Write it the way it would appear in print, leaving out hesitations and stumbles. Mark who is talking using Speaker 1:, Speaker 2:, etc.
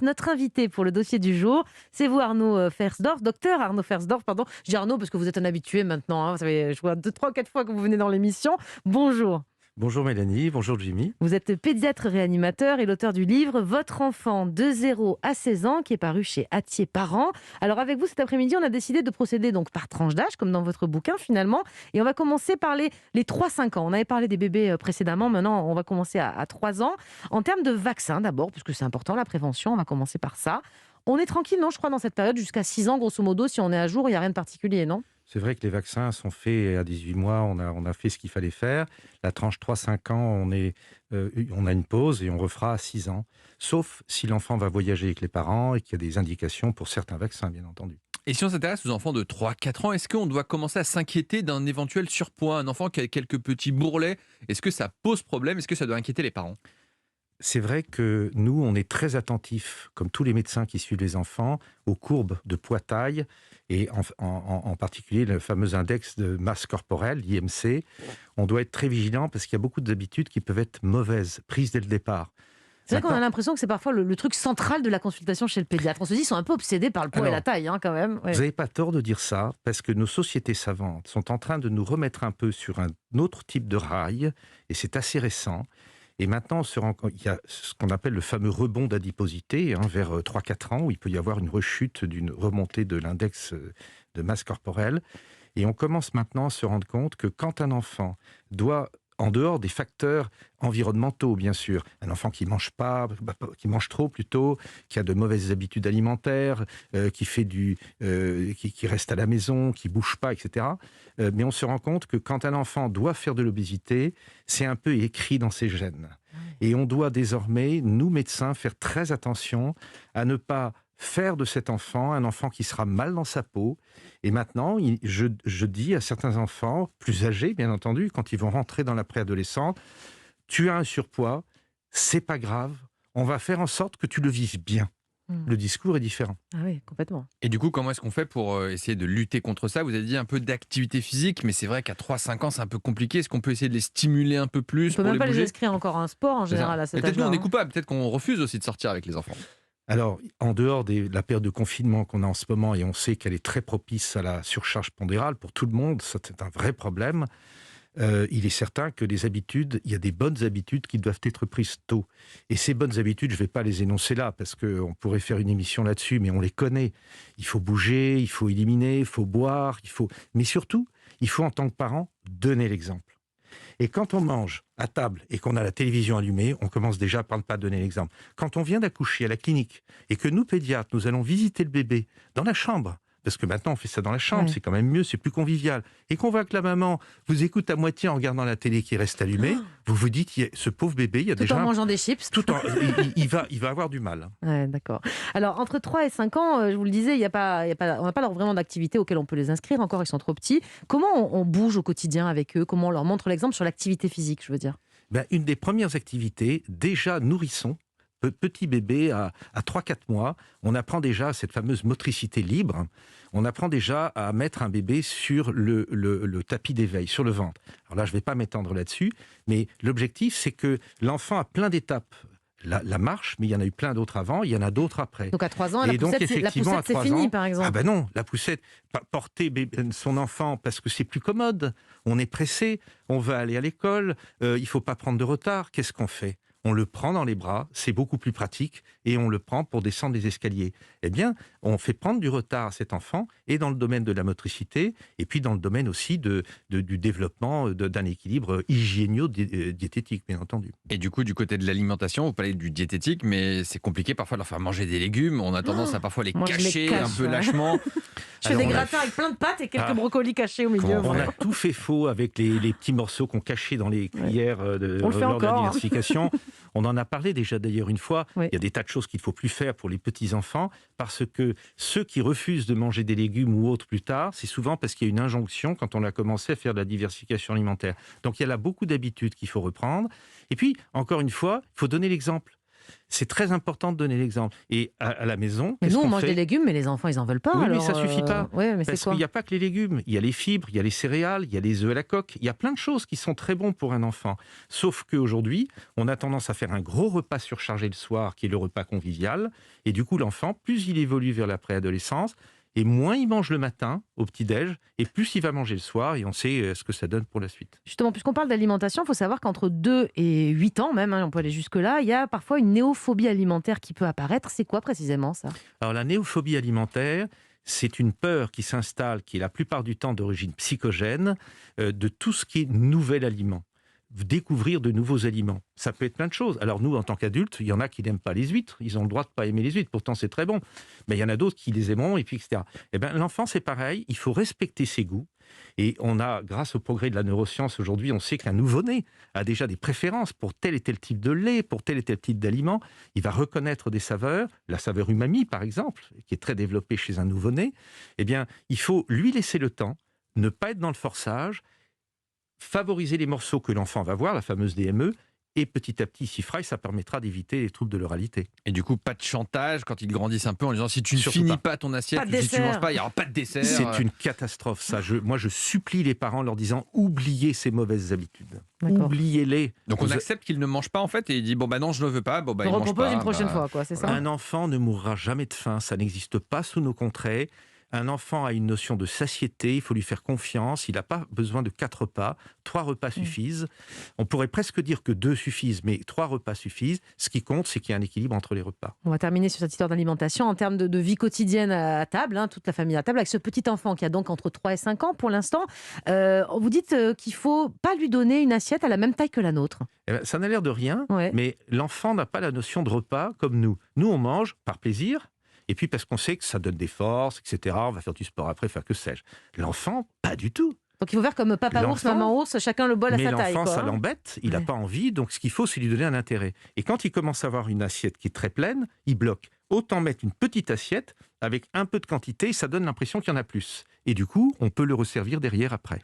Speaker 1: Notre invité pour le dossier du jour, c'est vous Arnaud Fersdorf, docteur Arnaud Fersdorf, pardon. Je dis Arnaud parce que vous êtes un habitué maintenant, hein. Vous savez, je vois 2, 3, 4 fois que vous venez dans l'émission. Bonjour.
Speaker 2: Bonjour Mélanie, bonjour Jimmy.
Speaker 1: Vous êtes pédiatre réanimateur et l'auteur du livre Votre enfant de 0 à 16 ans qui est paru chez Hatier Parents. Alors avec vous cet après-midi, on a décidé de procéder donc par tranche d'âge comme dans votre bouquin finalement. Et on va commencer par les 3-5 ans. On avait parlé des bébés précédemment, maintenant on va commencer à 3 ans. En termes de vaccins d'abord, puisque c'est important la prévention, on va commencer par ça. On est tranquille, non, je crois, dans cette période jusqu'à 6 ans, grosso modo, si on est à jour, il n'y a rien de particulier, non ?
Speaker 2: C'est vrai que les vaccins sont faits à 18 mois, on a fait ce qu'il fallait faire. La tranche 3-5 ans, on a une pause et on refera à 6 ans. Sauf si l'enfant va voyager avec les parents et qu'il y a des indications pour certains vaccins, bien entendu.
Speaker 3: Et si on s'intéresse aux enfants de 3-4 ans, est-ce qu'on doit commencer à s'inquiéter d'un éventuel surpoids? Un enfant qui a quelques petits bourrelets, est-ce que ça pose problème? Est-ce que ça doit inquiéter les parents?
Speaker 2: C'est vrai que nous, on est très attentifs, comme tous les médecins qui suivent les enfants, aux courbes de poids-taille et en particulier le fameux index de masse corporelle, l'IMC. On doit être très vigilant parce qu'il y a beaucoup d'habitudes qui peuvent être mauvaises, prises dès le départ.
Speaker 1: C'est vrai qu'on a
Speaker 2: Maintenant,
Speaker 1: l'impression que c'est parfois le truc central de la consultation chez le pédiatre. On se dit qu'ils sont un peu obsédés par le poids et
Speaker 2: Alors,
Speaker 1: la taille, hein, quand même. Ouais.
Speaker 2: vous n'avez pas tort de dire ça, parce que nos sociétés savantes sont en train de nous remettre un peu sur un autre type de rail, et c'est assez récent. Et maintenant, il y a ce qu'on appelle le fameux rebond d'adiposité, vers 3-4 ans, où il peut y avoir une rechute d'une remontée de l'index de masse corporelle. Et on commence maintenant à se rendre compte que quand un enfant doit, en dehors des facteurs environnementaux, bien sûr, un enfant qui mange pas, qui mange trop plutôt, qui a de mauvaises habitudes alimentaires, qui reste à la maison, qui bouge pas, etc. Mais on se rend compte que quand un enfant doit faire de l'obésité, c'est un peu écrit dans ses gènes. Et on doit désormais, nous médecins, faire très attention à ne pas faire de cet enfant un enfant qui sera mal dans sa peau. Et maintenant, je dis à certains enfants, plus âgés bien entendu, quand ils vont rentrer dans la préadolescence, tu as un surpoids, c'est pas grave, on va faire en sorte que tu le vives bien. Le discours est différent.
Speaker 1: Ah oui, complètement.
Speaker 3: Et du coup, comment est-ce qu'on fait pour essayer de lutter contre ça? Vous avez dit un peu d'activité physique, mais c'est vrai qu'à 3-5 ans, c'est un peu compliqué. Est-ce qu'on peut essayer de les stimuler un peu plus
Speaker 1: On peut
Speaker 3: pour
Speaker 1: même
Speaker 3: les
Speaker 1: pas les
Speaker 3: bouger?
Speaker 1: inscrire encore à un sport en
Speaker 3: C'est ça.
Speaker 1: général à
Speaker 3: Mais
Speaker 1: cet
Speaker 3: peut-être nous,
Speaker 1: âge-là.
Speaker 3: on est
Speaker 1: Hein.
Speaker 3: coupable. Peut-être qu'on refuse aussi de sortir avec les enfants.
Speaker 2: Alors, en dehors de la période de confinement qu'on a en ce moment, et on sait qu'elle est très propice à la surcharge pondérale pour tout le monde, ça, c'est un vrai problème. Il est certain que il y a des bonnes habitudes qui doivent être prises tôt. Et ces bonnes habitudes, je ne vais pas les énoncer là, parce qu'on pourrait faire une émission là-dessus, mais on les connaît. Il faut bouger, il faut éliminer, il faut boire, mais surtout, il faut en tant que parent donner l'exemple. Et quand on mange à table et qu'on a la télévision allumée, on commence déjà par ne pas donner l'exemple. Quand on vient d'accoucher à la clinique et que nous, pédiatres, nous allons visiter le bébé dans la chambre, parce que maintenant on fait ça dans la chambre,
Speaker 1: Ouais.
Speaker 2: c'est quand même mieux, c'est plus convivial, et qu'on voit que la maman vous écoute à moitié en regardant la télé qui reste allumée, vous vous dites, ce pauvre bébé, il y a
Speaker 1: Tout
Speaker 2: déjà...
Speaker 1: en mangeant des chips.
Speaker 2: il va avoir du mal.
Speaker 1: Ouais, d'accord. Alors, entre 3 et 5 ans, je vous le disais, on n'a pas vraiment d'activité auxquelles on peut les inscrire, encore ils sont trop petits. Comment on bouge au quotidien avec eux? Comment on leur montre l'exemple sur l'activité physique, je veux dire?
Speaker 2: Une des premières activités, déjà nourrisson, petit bébé à 3-4 mois, on apprend déjà cette fameuse motricité libre. On apprend déjà à mettre un bébé sur le tapis d'éveil, sur le ventre. Alors là, je ne vais pas m'étendre là-dessus, mais l'objectif, c'est que l'enfant a plein d'étapes. La marche, mais il y en a eu plein d'autres avant, il y en a d'autres après.
Speaker 1: Donc, à 3 ans,
Speaker 2: Et donc,
Speaker 1: la
Speaker 2: effectivement,
Speaker 1: poussette,
Speaker 2: à
Speaker 1: c'est
Speaker 2: 3
Speaker 1: fini,
Speaker 2: ans,
Speaker 1: par exemple.
Speaker 2: ah ben non, la poussette, porter son enfant parce que c'est plus commode, on est pressé, on va aller à l'école, il ne faut pas prendre de retard, qu'est-ce qu'on fait? On le prend dans les bras, c'est beaucoup plus pratique, et on le prend pour descendre les escaliers. Eh bien, on fait prendre du retard à cet enfant, et dans le domaine de la motricité, et puis dans le domaine aussi du développement d'un équilibre hygiénio-diététique, bien entendu.
Speaker 3: Et du coup, du côté de l'alimentation, vous parlez du diététique, mais c'est compliqué parfois de leur faire manger des légumes. On a tendance à parfois les
Speaker 1: Moi, je les
Speaker 3: cacher
Speaker 1: cache,
Speaker 3: un peu
Speaker 1: ouais.
Speaker 3: lâchement.
Speaker 1: Je fais
Speaker 2: Alors,
Speaker 1: des
Speaker 2: on a-
Speaker 1: gratins avec plein de pâtes et quelques
Speaker 2: Ah.
Speaker 1: brocolis cachés au milieu.
Speaker 2: On
Speaker 1: ouais.
Speaker 2: a tout fait faux avec les petits morceaux qu'on cachait dans les cuillères
Speaker 1: On le fait
Speaker 2: lors de la
Speaker 1: encore, hein.
Speaker 2: diversification. On en a parlé déjà d'ailleurs une fois.
Speaker 1: Oui.
Speaker 2: Il y a des tas de choses qu'il ne faut plus faire pour les petits-enfants parce que ceux qui refusent de manger des légumes ou autres plus tard, c'est souvent parce qu'il y a une injonction quand on a commencé à faire de la diversification alimentaire. Donc il y a là beaucoup d'habitudes qu'il faut reprendre. Et puis, encore une fois, il faut donner l'exemple. C'est très important de donner l'exemple. Et à la maison,
Speaker 1: Mais
Speaker 2: qu'est-ce
Speaker 1: nous, on
Speaker 2: qu'on
Speaker 1: mange
Speaker 2: fait?
Speaker 1: des légumes, mais les enfants, ils en veulent pas.
Speaker 2: Oui, mais
Speaker 1: alors,
Speaker 2: ça suffit pas.
Speaker 1: Ouais, mais c'est
Speaker 2: Parce
Speaker 1: quoi?
Speaker 2: qu'il n'y a pas que les légumes. Il y a les fibres, il y a les céréales, il y a les œufs à la coque. Il y a plein de choses qui sont très bons pour un enfant. Sauf qu'aujourd'hui, on a tendance à faire un gros repas surchargé le soir, qui est le repas convivial. Et du coup, l'enfant, plus il évolue vers la préadolescence, et moins il mange le matin au petit-déj, et plus il va manger le soir, et on sait ce que ça donne pour la suite.
Speaker 1: Justement, puisqu'on parle d'alimentation, il faut savoir qu'entre 2 et 8 ans même, on peut aller jusque-là, il y a parfois une néophobie alimentaire qui peut apparaître. C'est quoi précisément ça?
Speaker 2: Alors la néophobie alimentaire, c'est une peur qui s'installe, qui est la plupart du temps d'origine psychogène, de tout ce qui est nouvel aliment. Découvrir de nouveaux aliments. Ça peut être plein de choses. Alors nous, en tant qu'adultes, il y en a qui n'aiment pas les huîtres. Ils ont le droit de ne pas aimer les huîtres. Pourtant, c'est très bon. Mais il y en a d'autres qui les aimeront, et puis etc. Eh bien, l'enfant, c'est pareil. Il faut respecter ses goûts. Et on a, grâce au progrès de la neuroscience aujourd'hui, on sait qu'un nouveau-né a déjà des préférences pour tel et tel type de lait, pour tel et tel type d'aliment. Il va reconnaître des saveurs, la saveur umami, par exemple, qui est très développée chez un nouveau-né. Eh bien, il faut lui laisser le temps, ne pas être dans le forçage, favoriser les morceaux que l'enfant va voir, la fameuse DME, et petit à petit, s'y fera, et ça permettra d'éviter les troubles de l'oralité.
Speaker 3: Et du coup, pas de chantage quand ils grandissent un peu en disant si tu ne
Speaker 2: Surtout
Speaker 3: finis
Speaker 2: pas.
Speaker 3: pas ton assiette,
Speaker 1: Pas de
Speaker 3: ou si tu
Speaker 1: dessert.
Speaker 3: manges pas, il n'y aura pas de dessert.
Speaker 2: C'est une catastrophe, ça. Moi, je supplie les parents en leur disant oubliez ces mauvaises habitudes.
Speaker 1: D'accord.
Speaker 2: Oubliez-les.
Speaker 3: Donc on
Speaker 2: Vous-
Speaker 3: accepte qu'il ne mange pas en fait et il dit bon bah non je ne veux pas, bon bah
Speaker 1: On
Speaker 3: il mange
Speaker 1: repropose
Speaker 3: pas.
Speaker 1: une prochaine
Speaker 3: bah,
Speaker 1: fois, quoi, c'est ça?
Speaker 2: Un enfant ne mourra jamais de faim, ça n'existe pas sous nos contrées. Un enfant a une notion de satiété, il faut lui faire confiance, il n'a pas besoin de 4 repas, 3 repas suffisent. On pourrait presque dire que 2 suffisent, mais 3 repas suffisent. Ce qui compte, c'est qu'il y a un équilibre entre les repas.
Speaker 1: On va terminer sur cette histoire d'alimentation en termes de vie quotidienne à table, toute la famille à table, avec ce petit enfant qui a donc entre 3 et 5 ans pour l'instant. Vous dites qu'il ne faut pas lui donner une assiette à la même taille que la nôtre.
Speaker 2: Eh ben, ça n'a l'air de rien,
Speaker 1: Ouais.
Speaker 2: mais l'enfant n'a pas la notion de repas comme nous. Nous, on mange par plaisir, et puis parce qu'on sait que ça donne des forces, etc. On va faire du sport après, faire que sais-je. L'enfant, pas du tout.
Speaker 1: Donc il faut faire comme papa ours,
Speaker 2: L'enfant-
Speaker 1: maman ours, chacun le bol à
Speaker 2: Mais
Speaker 1: sa taille.
Speaker 2: l'enfant,
Speaker 1: quoi,
Speaker 2: ça
Speaker 1: hein.
Speaker 2: l'embête, il n'a
Speaker 1: Ouais.
Speaker 2: pas envie, donc ce qu'il faut, c'est lui donner un intérêt. Et quand il commence à avoir une assiette qui est très pleine, il bloque. Autant mettre une petite assiette avec un peu de quantité, ça donne l'impression qu'il y en a plus. Et du coup, on peut le resservir derrière après.